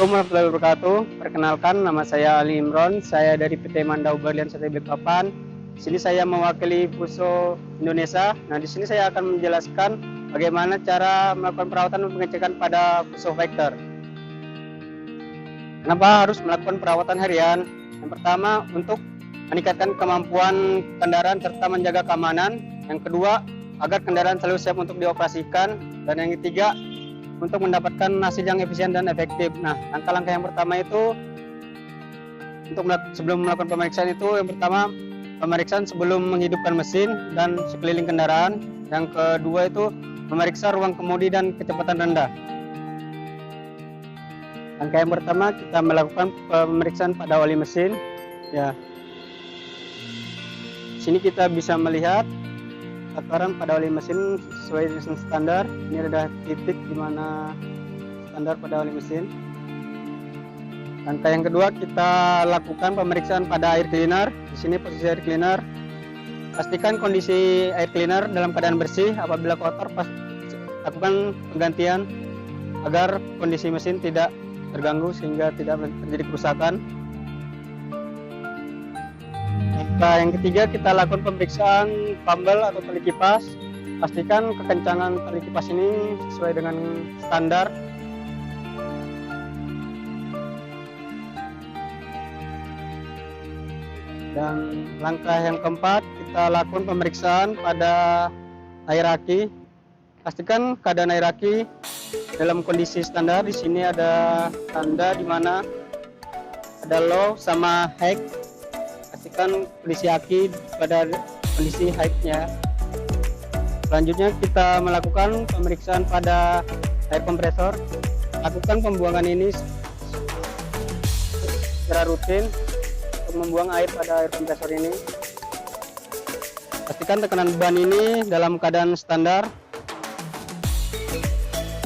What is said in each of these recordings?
Assalamualaikum warahmatullahi wabarakatuh. Perkenalkan, nama saya Ali Imron. Saya dari PT Mandau Berlian Sate Balikpapan. Di sini saya mewakili Fuso Indonesia. Nah, di sini saya akan menjelaskan bagaimana cara melakukan perawatan dan pengecekan pada Fuso Vector. Kenapa harus melakukan perawatan harian? Yang pertama, untuk meningkatkan kemampuan kendaraan serta menjaga keamanan. Yang kedua, agar kendaraan selalu siap untuk dioperasikan. Dan yang ketiga, untuk mendapatkan hasil yang efisien dan efektif. Nah, langkah-langkah yang pertama itu sebelum melakukan pemeriksaan itu, yang pertama pemeriksaan sebelum menghidupkan mesin dan sekeliling kendaraan. Yang kedua itu memeriksa ruang kemudi dan kecepatan rendah. Langkah yang pertama kita melakukan pemeriksaan pada oli mesin. Ya, sini kita bisa melihat takaran pada oli mesin sesuai dengan standar. Ini ada titik di mana standar pada oli mesin. Langkah yang kedua kita lakukan pemeriksaan pada air cleaner. Di sini posisi air cleaner. Pastikan kondisi air cleaner dalam keadaan bersih. Apabila kotor, lakukan penggantian agar kondisi mesin tidak terganggu sehingga tidak terjadi kerusakan. Nah, yang ketiga kita lakukan pemeriksaan pambel atau tali kipas. Pastikan kekencangan tali kipas ini sesuai dengan standar. Dan langkah yang keempat kita lakukan pemeriksaan pada air aki. Pastikan keadaan air aki dalam kondisi standar. Di sini ada tanda di mana ada low sama high. Pastikan kondisi aki pada kondisi high-nya. Selanjutnya kita melakukan pemeriksaan pada air kompresor. Lakukan pembuangan ini secara rutin untuk membuang air pada air kompresor ini. Pastikan tekanan ban ini dalam keadaan standar.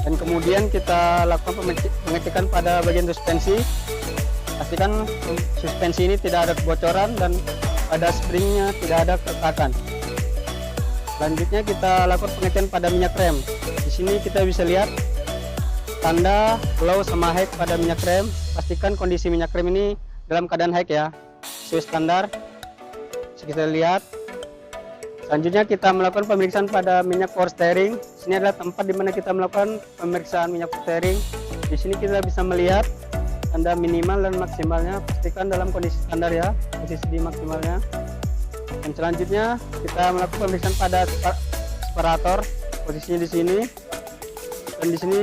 Dan kemudian kita lakukan pengecekan pada bagian suspensi. Pastikan suspensi ini tidak ada kebocoran dan pada springnya tidak ada keretakan. Selanjutnya kita lakukan pengecekan pada minyak rem. Di sini kita bisa lihat tanda low sama high pada minyak rem. Pastikan kondisi minyak rem ini dalam keadaan high ya, sesuai standar. Bisa kita lihat. Selanjutnya kita melakukan pemeriksaan pada minyak power steering. Sini adalah tempat di mana kita melakukan pemeriksaan minyak power steering. Di sini kita bisa melihat tanda minimal dan maksimalnya. Pastikan dalam kondisi standar ya, posisi di maksimalnya. Dan selanjutnya kita melakukan pemeriksaan pada separator. Posisinya di sini. Dan di sini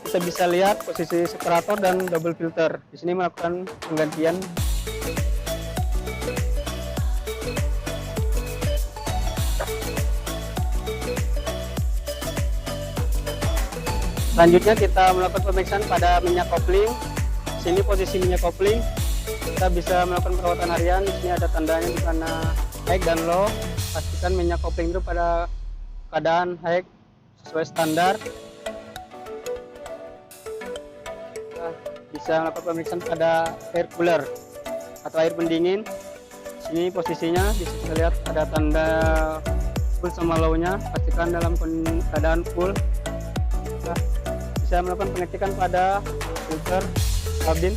kita bisa lihat posisi separator dan double filter. Di sini melakukan penggantian. Selanjutnya kita melakukan pemeriksaan pada minyak kopling. Sini posisi minyak kopling. Kita bisa melakukan perawatan harian. Di sini ada tandanya di mana high dan low. Pastikan minyak kopling itu pada keadaan high sesuai standar. Kita bisa melakukan pemeriksaan pada air cooler atau air pendingin. Sini posisinya bisa kita lihat ada tanda full sama low-nya, pastikan dalam keadaan full. Kita bisa melakukan pengecekan pada filter kabin.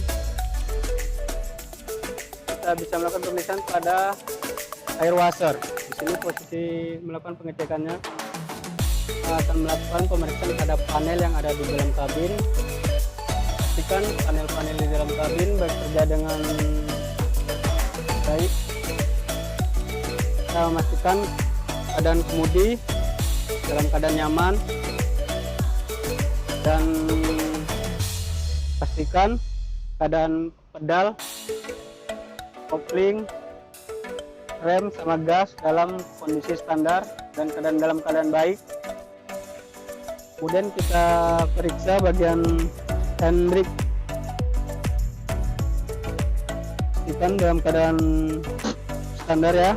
Kita bisa melakukan pemeriksaan pada air washer. Di sini posisi melakukan pengecekannya. Kita akan melakukan pemeriksaan pada panel yang ada di dalam kabin. Pastikan panel-panel di dalam kabin bekerja dengan baik. Kita memastikan keadaan kemudi dalam keadaan nyaman, dan pastikan keadaan pedal, kopling, rem sama gas dalam kondisi standar dan dalam keadaan baik. Kemudian kita periksa bagian handbrake, pastikan dalam keadaan standar ya.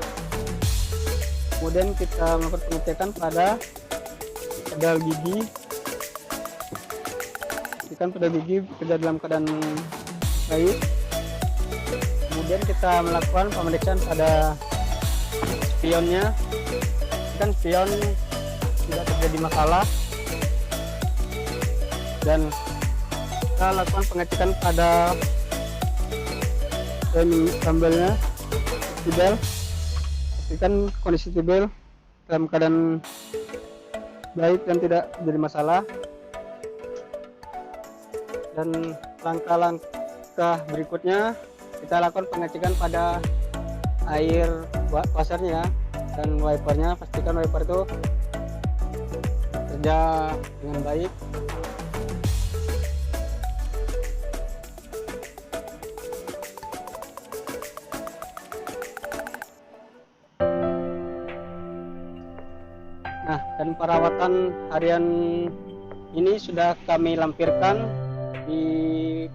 Kemudian kita melakukan pengecekan pada pedal gigi, pastikan pedal gigi bekerja dalam keadaan baik. Kemudian kita melakukan pemeriksaan pada spionnya, pastikan spion tidak terjadi masalah, dan kita lakukan pengecekan pada tambelnya, tibel, pastikan kondisi tibel dalam keadaan baik dan tidak jadi masalah. Dan langkah-langkah berikutnya kita lakukan pengecekan pada air washernya dan wipernya, pastikan wiper itu bekerja dengan baik. Nah, dan perawatan harian ini sudah kami lampirkan di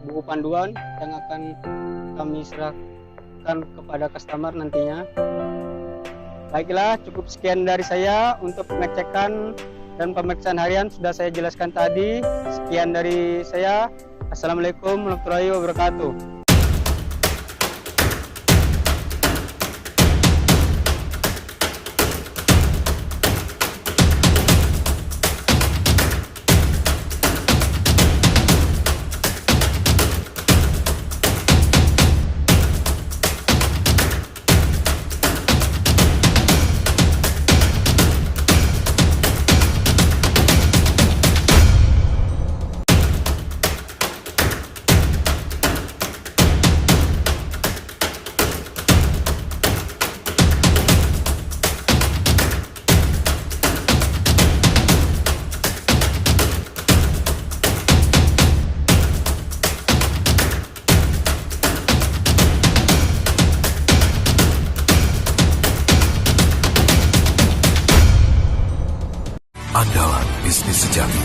buku panduan yang akan kami serahkan kepada customer nantinya. Baiklah, cukup sekian dari saya untuk pengecekan dan pemeriksaan harian sudah saya jelaskan tadi. Sekian dari saya. Assalamualaikum warahmatullahi wabarakatuh. Andalan bisnis sejati.